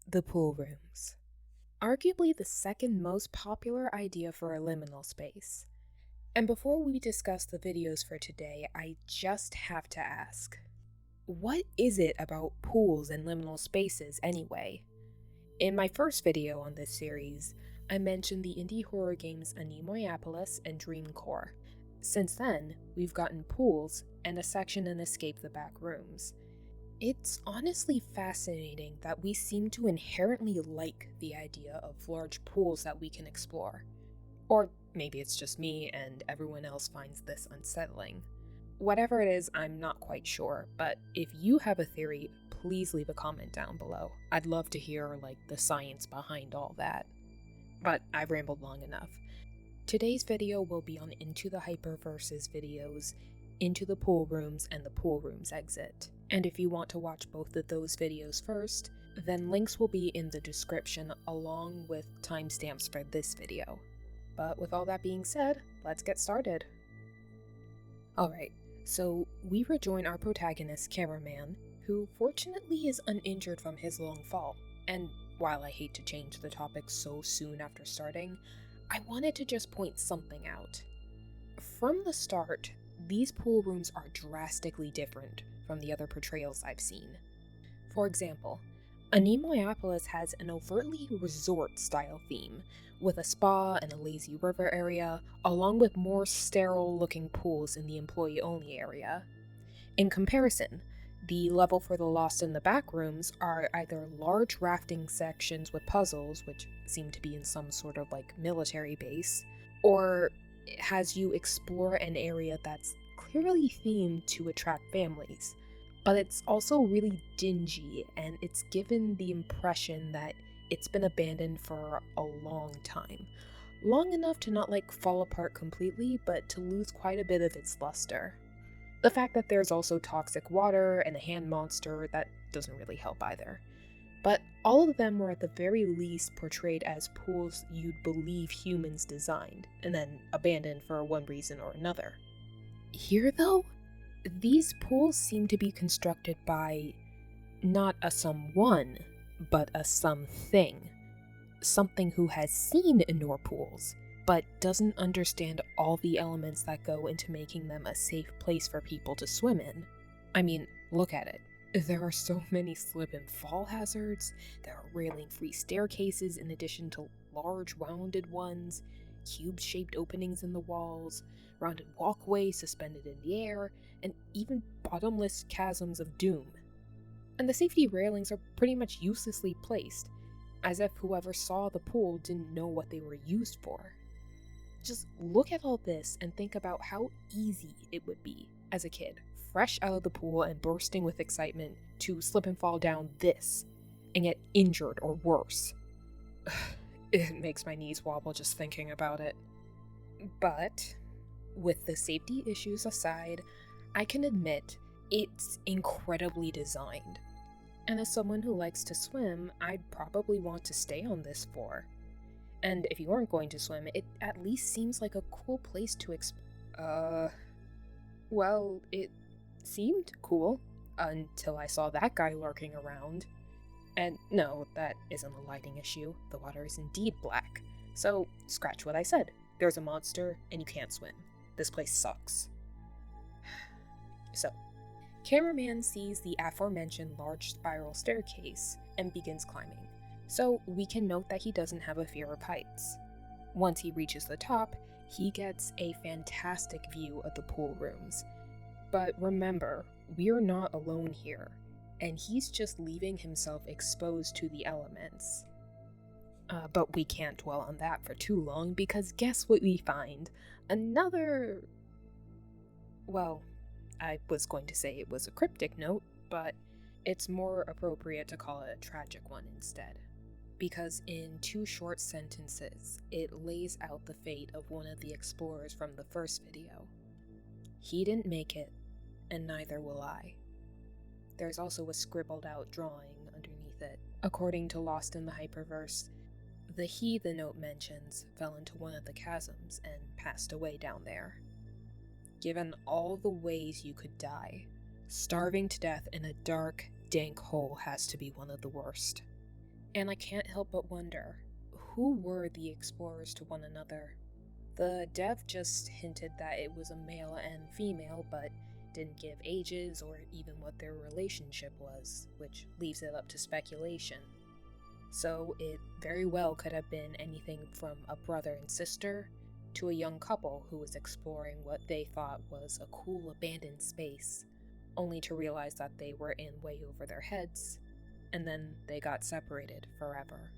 The Poolrooms. Arguably the second most popular idea for a liminal space. And before we discuss the videos for today, I just have to ask, what is it about pools and liminal spaces anyway? In my first video on this series, I mentioned the indie horror games Anemoyapolis and Dreamcore. Since then, we've gotten pools and a section in Escape the Back Rooms. It's honestly fascinating that we seem to inherently like the idea of large pools that we can explore. Or maybe it's just me and everyone else finds this unsettling. Whatever it is, I'm not quite sure, but if you have a theory, please leave a comment down below. I'd love to hear, the science behind all that. But I've rambled long enough. Today's video will be on Into the Hyperverse's videos, Into the Poolrooms and the Poolrooms exit. And if you want to watch both of those videos first, then links will be in the description along with timestamps for this video. But with all that being said, let's get started. Alright, so we rejoin our protagonist, Cameraman, who fortunately is uninjured from his long fall. And while I hate to change the topic so soon after starting, I wanted to just point something out. From the start, these pool rooms are drastically different from the other portrayals I've seen. For example, Anemoyapolis has an overtly resort-style theme, with a spa and a lazy river area, along with more sterile-looking pools in the employee-only area. In comparison, the level for the Lost in the Back Rooms are either large rafting sections with puzzles, which seem to be in some sort of military base, or it has you explore an area that's clearly themed to attract families, but it's also really dingy and it's given the impression that it's been abandoned for a long time. Long enough to not fall apart completely, but to lose quite a bit of its luster. The fact that there's also toxic water and a hand monster, that doesn't really help either. But all of them were at the very least portrayed as pools you'd believe humans designed, and then abandoned for one reason or another. Here though, these pools seem to be constructed by not a someone, but a something. Something who has seen indoor pools, but doesn't understand all the elements that go into making them a safe place for people to swim in. I mean, look at it. There are so many slip and fall hazards, there are railing-free staircases in addition to large rounded ones, cube-shaped openings in the walls, rounded walkways suspended in the air, and even bottomless chasms of doom. And the safety railings are pretty much uselessly placed, as if whoever saw the pool didn't know what they were used for. Just look at all this and think about how easy it would be, as a kid, fresh out of the pool and bursting with excitement, to slip and fall down this, and get injured or worse. It makes my knees wobble just thinking about it. But, with the safety issues aside, I can admit it's incredibly designed. And as someone who likes to swim, I'd probably want to stay on this floor. And if you weren't going to swim, it at least seems like a cool place to well, it seemed cool until I saw that guy lurking around. And no, that isn't a lighting issue. The water is indeed black. So, scratch what I said. There's a monster, and you can't swim. This place sucks. So, Cameraman sees the aforementioned large spiral staircase and begins climbing. So, we can note that he doesn't have a fear of heights. Once he reaches the top, he gets a fantastic view of the pool rooms. But remember, we're not alone here, and he's just leaving himself exposed to the elements. But we can't dwell on that for too long, because guess what we find? Another... Well, I was going to say it was a cryptic note, but it's more appropriate to call it a tragic one instead. Because in 2 short sentences, it lays out the fate of one of the explorers from the first video. He didn't make it, and neither will I. There's also a scribbled out drawing underneath it. According to Lost in the Hyperverse, the he the note mentions fell into one of the chasms and passed away down there. Given all the ways you could die, starving to death in a dark, dank hole has to be one of the worst. And I can't help but wonder, who were the explorers to one another? The dev just hinted that it was a male and female, but didn't give ages or even what their relationship was, which leaves it up to speculation. So it very well could have been anything from a brother and sister to a young couple who was exploring what they thought was a cool abandoned space, only to realize that they were in way over their heads, and then they got separated forever.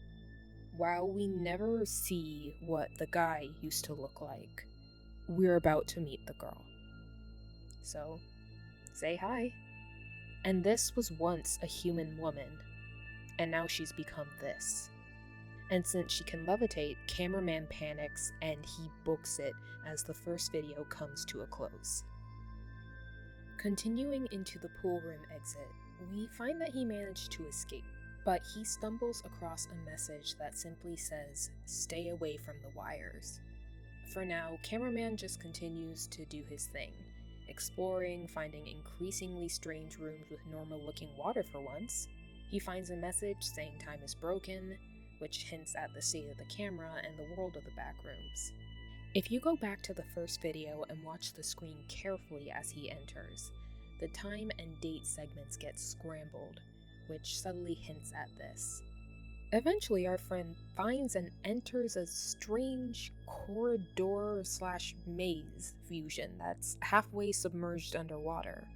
While we never see what the guy used to look like, we're about to meet the girl. So, say hi. And this was once a human woman, and now she's become this. And since she can levitate, cameraman panics and he books it as the first video comes to a close. Continuing into the pool room exit, we find that he managed to escape, but he stumbles across a message that simply says, "Stay away from the wires." For now, cameraman just continues to do his thing, exploring, finding increasingly strange rooms with normal-looking water for once. He finds a message saying time is broken, which hints at the state of the camera and the world of the back rooms. If you go back to the first video and watch the screen carefully as he enters, the time and date segments get scrambled, which subtly hints at this. Eventually, our friend finds and enters a strange corridor/maze fusion that's halfway submerged underwater.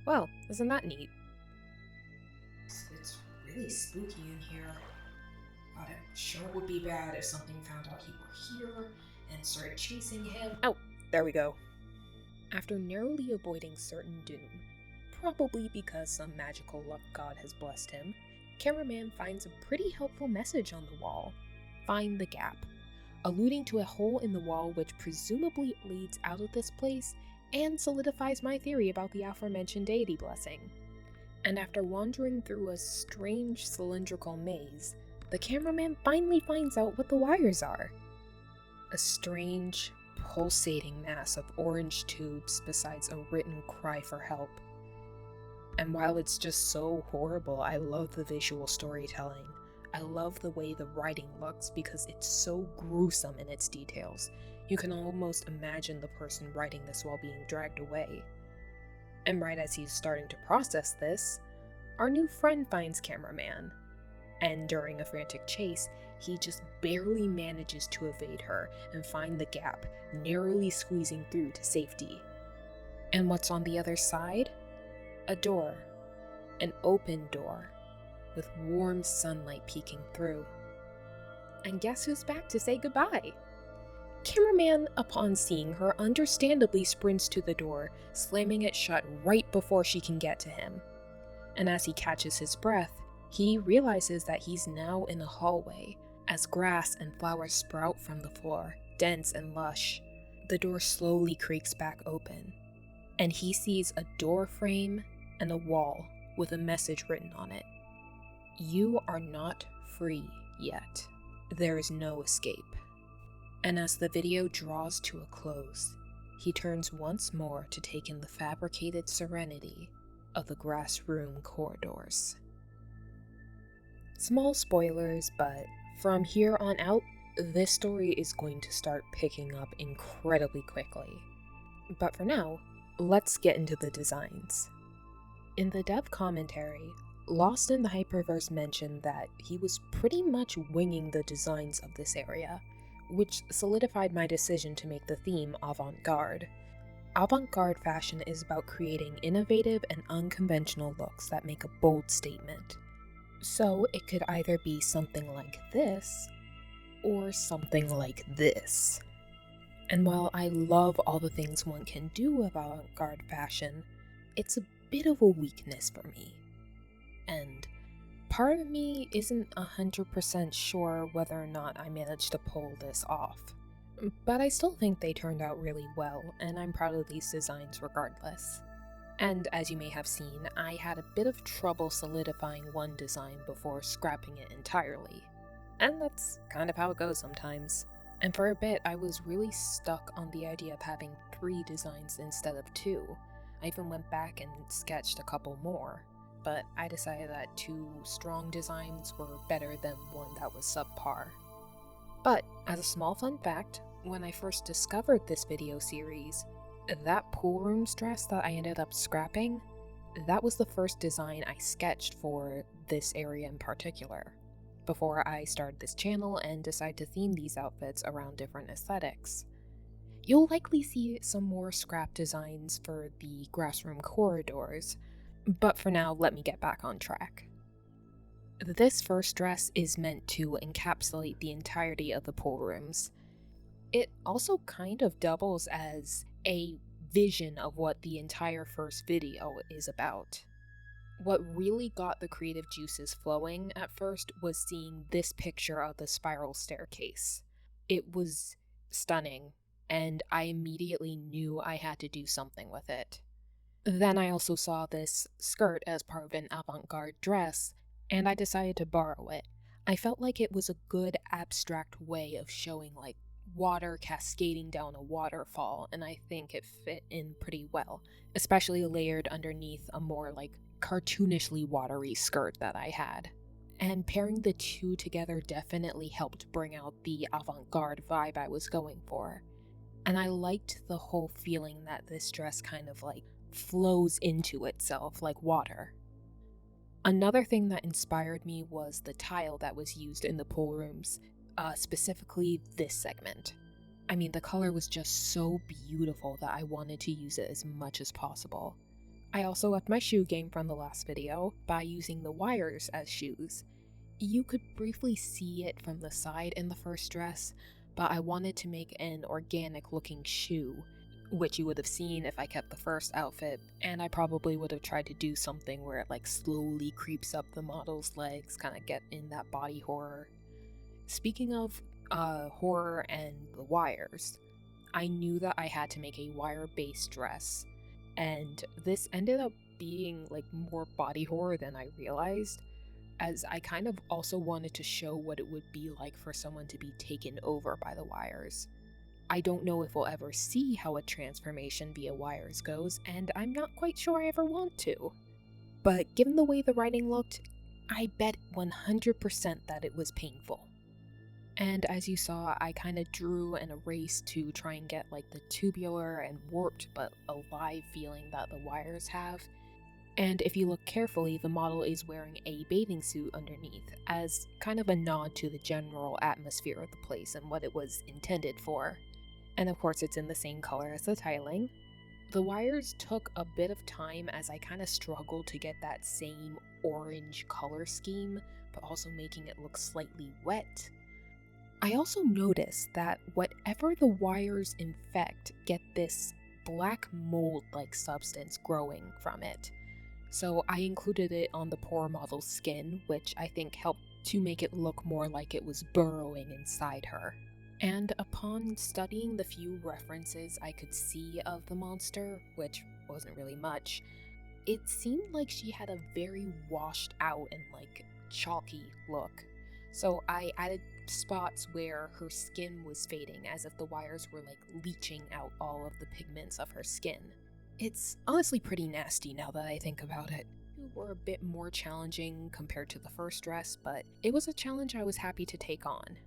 Well, isn't that neat? It's really spooky in here. God, I'm sure it would be bad if something found out he were here and started chasing him. Oh, there we go. After narrowly avoiding certain doom, probably because some magical luck god has blessed him, cameraman finds a pretty helpful message on the wall. Find the gap, alluding to a hole in the wall which presumably leads out of this place and solidifies my theory about the aforementioned deity blessing. And after wandering through a strange cylindrical maze, the cameraman finally finds out what the wires are. A strange, pulsating mass of orange tubes besides a written cry for help. And while it's just so horrible, I love the visual storytelling. I love the way the writing looks because it's so gruesome in its details. You can almost imagine the person writing this while being dragged away. And right as he's starting to process this, our new friend finds cameraman. And during a frantic chase, he just barely manages to evade her and find the gap, narrowly squeezing through to safety. And what's on the other side? A door. An open door, with warm sunlight peeking through. And guess who's back to say goodbye? Cameraman, upon seeing her, understandably sprints to the door, slamming it shut right before she can get to him. And as he catches his breath, he realizes that he's now in a hallway, as grass and flowers sprout from the floor, dense and lush. The door slowly creaks back open, and he sees a door frame and a wall with a message written on it. You are not free yet. There is no escape. And as the video draws to a close, he turns once more to take in the fabricated serenity of the grass room corridors. Small spoilers, but from here on out, this story is going to start picking up incredibly quickly. But for now, let's get into the designs. In the dev commentary, Lost in the Hyperverse mentioned that he was pretty much winging the designs of this area, which solidified my decision to make the theme avant-garde. Avant-garde fashion is about creating innovative and unconventional looks that make a bold statement. So it could either be something like this, or something like this. And while I love all the things one can do with avant-garde fashion, it's a bit of a weakness for me. And part of me isn't 100% sure whether or not I managed to pull this off. But I still think they turned out really well, and I'm proud of these designs regardless. And as you may have seen, I had a bit of trouble solidifying one design before scrapping it entirely. And that's kind of how it goes sometimes. And for a bit, I was really stuck on the idea of having 3 designs instead of 2. I even went back and sketched a couple more, but I decided that 2 strong designs were better than one that was subpar. But as a small fun fact, when I first discovered this video series, that Poolrooms dress that I ended up scrapping, that was the first design I sketched for this area in particular, before I started this channel and decided to theme these outfits around different aesthetics. You'll likely see some more scrap designs for the grassroom corridors, but for now, let me get back on track. This first dress is meant to encapsulate the entirety of the Poolrooms. It also kind of doubles as a vision of what the entire first video is about. What really got the creative juices flowing at first was seeing this picture of the spiral staircase. It was stunning, and I immediately knew I had to do something with it. Then I also saw this skirt as part of an avant-garde dress, and I decided to borrow it. I felt like it was a good abstract way of showing like water cascading down a waterfall, and I think it fit in pretty well, especially layered underneath a more like cartoonishly watery skirt that I had. And pairing the two together definitely helped bring out the avant-garde vibe I was going for. And I liked the whole feeling that this dress kind of like flows into itself like water. Another thing that inspired me was the tile that was used in the Poolrooms, specifically this segment. I mean, the color was just so beautiful that I wanted to use it as much as possible. I also upped my shoe game from the last video by using the wires as shoes. You could briefly see it from the side in the first dress, but I wanted to make an organic looking shoe, which you would have seen if I kept the first outfit, and I probably would have tried to do something where it like slowly creeps up the model's legs, kind of get in that body horror. Speaking of horror and the wires, I knew that I had to make a wire-based dress, and this ended up being like more body horror than I realized, as I kind of also wanted to show what it would be like for someone to be taken over by the wires. I don't know if we'll ever see how a transformation via wires goes, and I'm not quite sure I ever want to. But given the way the writing looked, I bet 100% that it was painful. And as you saw, I kind of drew and erased to try and get like the tubular and warped but alive feeling that the wires have. And if you look carefully, the model is wearing a bathing suit underneath, as kind of a nod to the general atmosphere of the place and what it was intended for. And of course it's in the same color as the tiling. The wires took a bit of time as I kind of struggled to get that same orange color scheme, but also making it look slightly wet. I also noticed that whatever the wires infect get this black mold-like substance growing from it. So I included it on the poor model's skin, which I think helped to make it look more like it was burrowing inside her. And upon studying the few references I could see of the monster, which wasn't really much, it seemed like she had a very washed out and like chalky look. So I added spots where her skin was fading, as if the wires were like leaching out all of the pigments of her skin. It's honestly pretty nasty now that I think about it. They were a bit more challenging compared to the first dress, but it was a challenge I was happy to take on.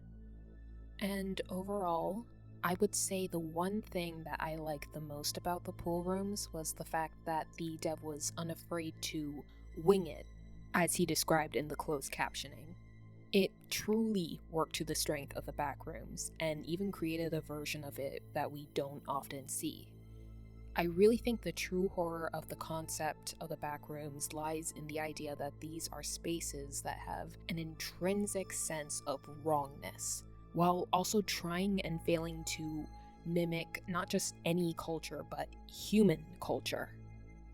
And overall, I would say the one thing that I liked the most about the Poolrooms was the fact that the dev was unafraid to wing it, as he described in the closed captioning. It truly worked to the strength of the backrooms, and even created a version of it that we don't often see. I really think the true horror of the concept of the backrooms lies in the idea that these are spaces that have an intrinsic sense of wrongness, while also trying and failing to mimic not just any culture, but human culture.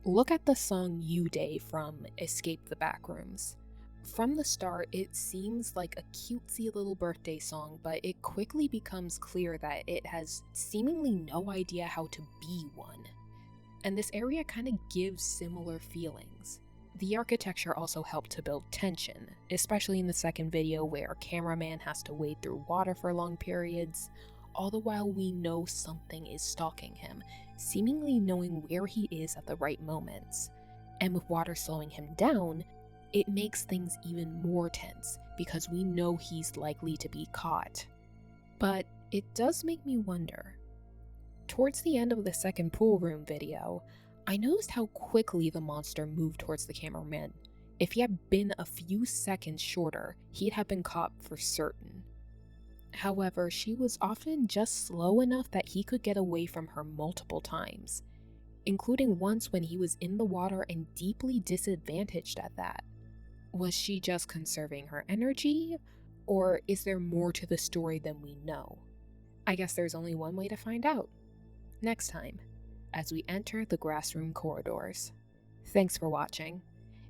Look at the song You Day from Escape the Backrooms. From the start, it seems like a cutesy little birthday song, but it quickly becomes clear that it has seemingly no idea how to be one. And this area kind of gives similar feelings. The architecture also helped to build tension, especially in the second video where cameraman has to wade through water for long periods, all the while we know something is stalking him, seemingly knowing where he is at the right moments. And with water slowing him down, it makes things even more tense because we know he's likely to be caught. But it does make me wonder. Towards the end of the second pool room video, I noticed how quickly the monster moved towards the cameraman. If he had been a few seconds shorter, he'd have been caught for certain. However, she was often just slow enough that he could get away from her multiple times, including once when he was in the water and deeply disadvantaged at that. Was she just conserving her energy, or is there more to the story than we know? I guess there's only one way to find out. Next time, as we enter the grass room corridors. Thanks for watching.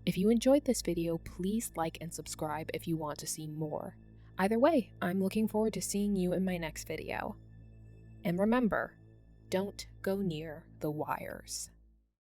If you enjoyed this video, please like and subscribe if you want to see more. Either way, I'm looking forward to seeing you in my next video. And remember, don't go near the wires.